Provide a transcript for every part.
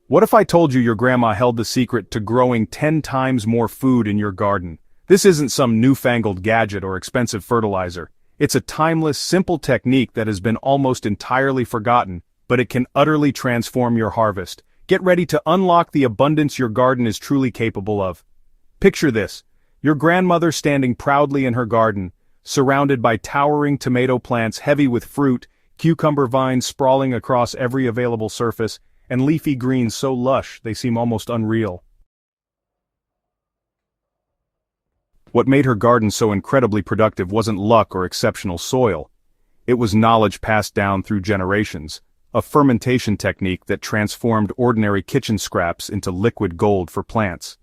What if I told you your grandma held the secret to growing 10 times more food in your garden? This isn't some newfangled gadget or expensive fertilizer. It's a timeless, simple technique that has been almost entirely forgotten, but it can utterly transform your harvest. Get ready to unlock the abundance your garden is truly capable of. Picture this: your grandmother standing proudly in her garden, surrounded by towering tomato plants heavy with fruit, cucumber vines sprawling across every available surface, and leafy greens so lush they seem almost unreal. What made her garden so incredibly productive wasn't luck or exceptional soil. It was knowledge passed down through generations, a fermentation technique that transformed ordinary kitchen scraps into liquid gold for plants.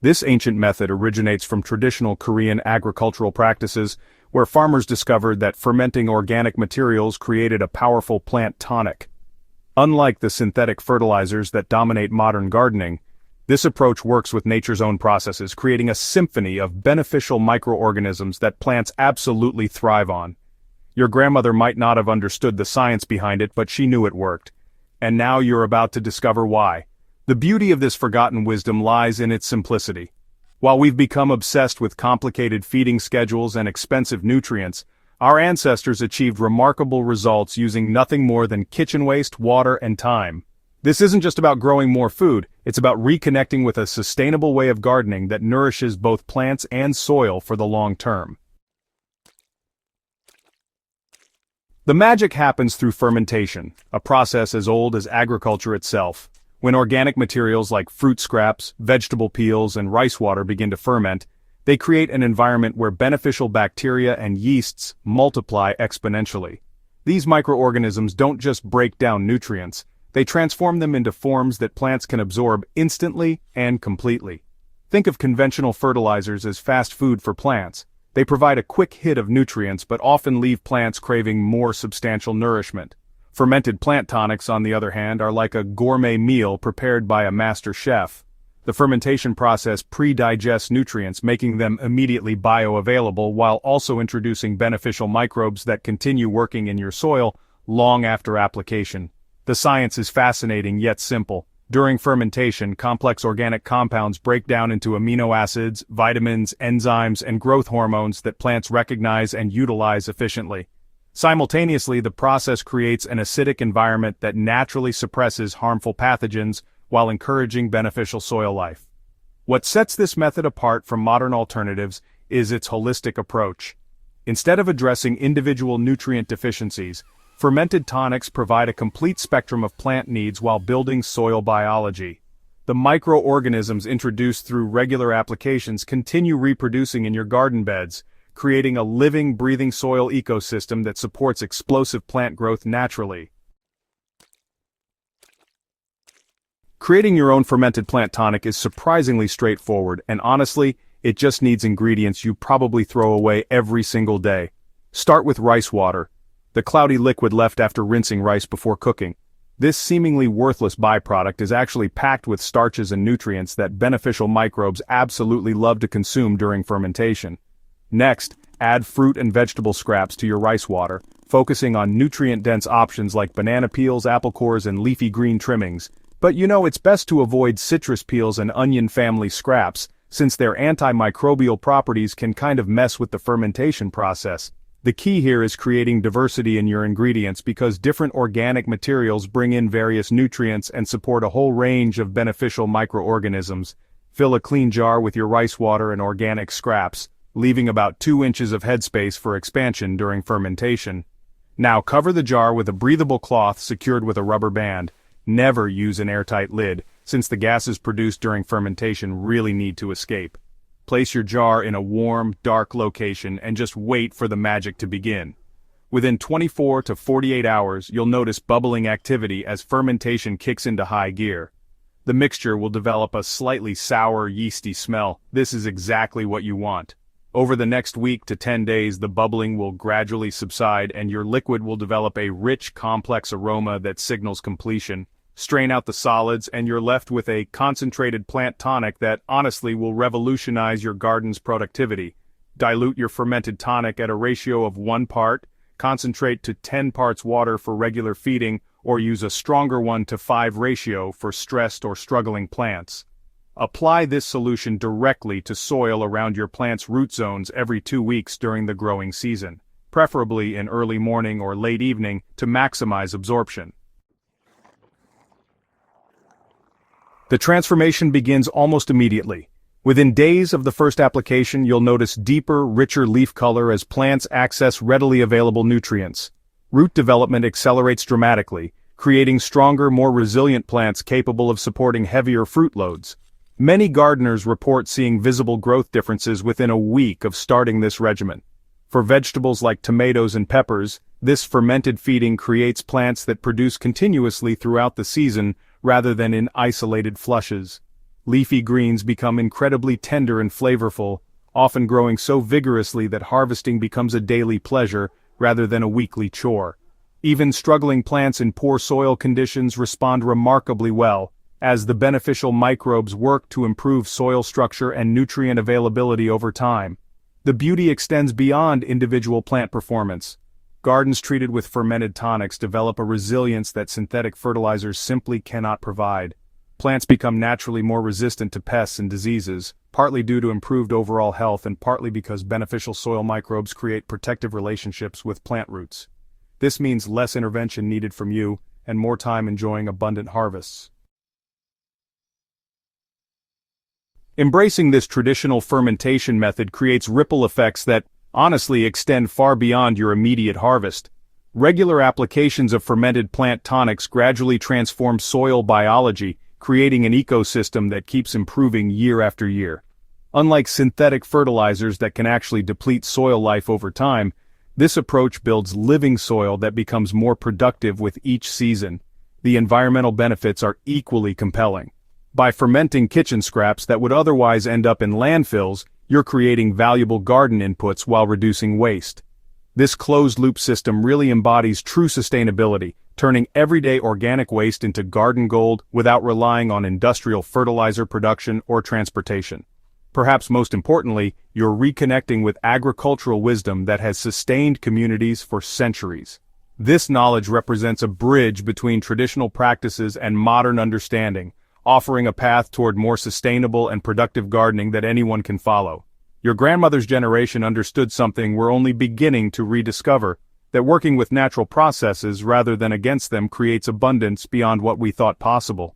This ancient method originates from traditional Korean agricultural practices, where farmers discovered that fermenting organic materials created a powerful plant tonic. Unlike the synthetic fertilizers that dominate modern gardening, this approach works with nature's own processes, creating a symphony of beneficial microorganisms that plants absolutely thrive on. Your grandmother might not have understood the science behind it, but she knew it worked. And now you're about to discover why. The beauty of this forgotten wisdom lies in its simplicity. While we've become obsessed with complicated feeding schedules and expensive nutrients, our ancestors achieved remarkable results using nothing more than kitchen waste, water, and time. This isn't just about growing more food, it's about reconnecting with a sustainable way of gardening that nourishes both plants and soil for the long term. The magic happens through fermentation, a process as old as agriculture itself. When organic materials like fruit scraps, vegetable peels, and rice water begin to ferment, they create an environment where beneficial bacteria and yeasts multiply exponentially. These microorganisms don't just break down nutrients, they transform them into forms that plants can absorb instantly and completely. Think of conventional fertilizers as fast food for plants. They provide a quick hit of nutrients but often leave plants craving more substantial nourishment. Fermented plant tonics, on the other hand, are like a gourmet meal prepared by a master chef. The fermentation process pre-digests nutrients, making them immediately bioavailable while also introducing beneficial microbes that continue working in your soil long after application. The science is fascinating yet simple. During fermentation, complex organic compounds break down into amino acids, vitamins, enzymes, and growth hormones that plants recognize and utilize efficiently. Simultaneously, the process creates an acidic environment that naturally suppresses harmful pathogens while encouraging beneficial soil life. What sets this method apart from modern alternatives is its holistic approach. Instead of addressing individual nutrient deficiencies, fermented tonics provide a complete spectrum of plant needs while building soil biology. The microorganisms introduced through regular applications continue reproducing in your garden beds, creating a living, breathing soil ecosystem that supports explosive plant growth naturally. Creating your own fermented plant tonic is surprisingly straightforward, and honestly, it just needs ingredients you probably throw away every single day. Start with rice water, the cloudy liquid left after rinsing rice before cooking. This seemingly worthless byproduct is actually packed with starches and nutrients that beneficial microbes absolutely love to consume during fermentation. Next, add fruit and vegetable scraps to your rice water, focusing on nutrient-dense options like banana peels, apple cores, and leafy green trimmings. But it's best to avoid citrus peels and onion family scraps, since their antimicrobial properties can kind of mess with the fermentation process. The key here is creating diversity in your ingredients because different organic materials bring in various nutrients and support a whole range of beneficial microorganisms. Fill a clean jar with your rice water and organic scraps, leaving about 2 inches of headspace for expansion during fermentation. Now cover the jar with a breathable cloth secured with a rubber band. Never use an airtight lid, since the gases produced during fermentation really need to escape. Place your jar in a warm, dark location and just wait for the magic to begin. Within 24 to 48 hours, you'll notice bubbling activity as fermentation kicks into high gear. The mixture will develop a slightly sour, yeasty smell. This is exactly what you want. Over the next week to 10 days, the bubbling will gradually subside and your liquid will develop a rich, complex aroma that signals completion. Strain out the solids and you're left with a concentrated plant tonic that honestly will revolutionize your garden's productivity. Dilute your fermented tonic at a ratio of 1 part, concentrate to 10 parts water for regular feeding, or use a stronger 1:5 ratio for stressed or struggling plants. Apply this solution directly to soil around your plant's root zones every 2 weeks during the growing season, preferably in early morning or late evening to maximize absorption. The transformation begins almost immediately. Within days of the first application, you'll notice deeper, richer leaf color as plants access readily available nutrients. Root development accelerates dramatically, creating stronger, more resilient plants capable of supporting heavier fruit loads. Many gardeners report seeing visible growth differences within a week of starting this regimen. For vegetables like tomatoes and peppers, this fermented feeding creates plants that produce continuously throughout the season rather than in isolated flushes. Leafy greens become incredibly tender and flavorful, often growing so vigorously that harvesting becomes a daily pleasure rather than a weekly chore. Even struggling plants in poor soil conditions respond remarkably well, as the beneficial microbes work to improve soil structure and nutrient availability over time. The beauty extends beyond individual plant performance. Gardens treated with fermented tonics develop a resilience that synthetic fertilizers simply cannot provide. Plants become naturally more resistant to pests and diseases, partly due to improved overall health and partly because beneficial soil microbes create protective relationships with plant roots. This means less intervention needed from you, and more time enjoying abundant harvests. Embracing this traditional fermentation method creates ripple effects that, honestly, extend far beyond your immediate harvest. Regular applications of fermented plant tonics gradually transform soil biology, creating an ecosystem that keeps improving year after year. Unlike synthetic fertilizers that can actually deplete soil life over time, this approach builds living soil that becomes more productive with each season. The environmental benefits are equally compelling. By fermenting kitchen scraps that would otherwise end up in landfills, you're creating valuable garden inputs while reducing waste. This closed-loop system really embodies true sustainability, turning everyday organic waste into garden gold without relying on industrial fertilizer production or transportation. Perhaps most importantly, you're reconnecting with agricultural wisdom that has sustained communities for centuries. This knowledge represents a bridge between traditional practices and modern understanding, offering a path toward more sustainable and productive gardening that anyone can follow. Your grandmother's generation understood something we're only beginning to rediscover, that working with natural processes rather than against them creates abundance beyond what we thought possible.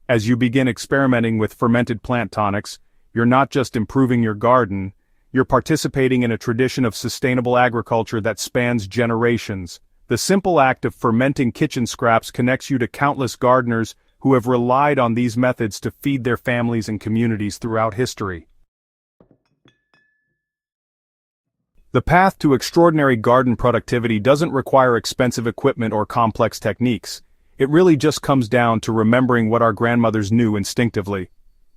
As you begin experimenting with fermented plant tonics, you're not just improving your garden, you're participating in a tradition of sustainable agriculture that spans generations. The simple act of fermenting kitchen scraps connects you to countless gardeners who have relied on these methods to feed their families and communities throughout history. The path to extraordinary garden productivity doesn't require expensive equipment or complex techniques. It really just comes down to remembering what our grandmothers knew instinctively.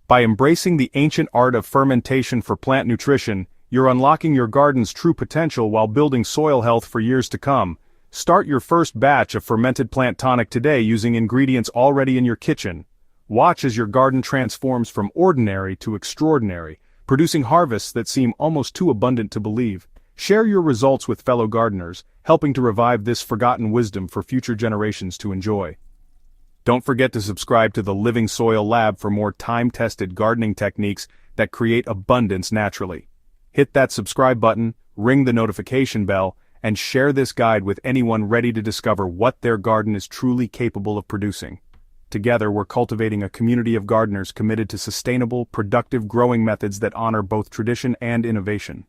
By embracing the ancient art of fermentation for plant nutrition, you're unlocking your garden's true potential while building soil health for years to come. Start your first batch of fermented plant tonic today using ingredients already in your kitchen. Watch as your garden transforms from ordinary to extraordinary, producing harvests that seem almost too abundant to believe. Share your results with fellow gardeners, helping to revive this forgotten wisdom for future generations to enjoy. Don't forget to subscribe to the Living Soil Lab for more time-tested gardening techniques that create abundance naturally. Hit that subscribe button, ring the notification bell, and share this guide with anyone ready to discover what their garden is truly capable of producing. Together, we're cultivating a community of gardeners committed to sustainable, productive growing methods that honor both tradition and innovation.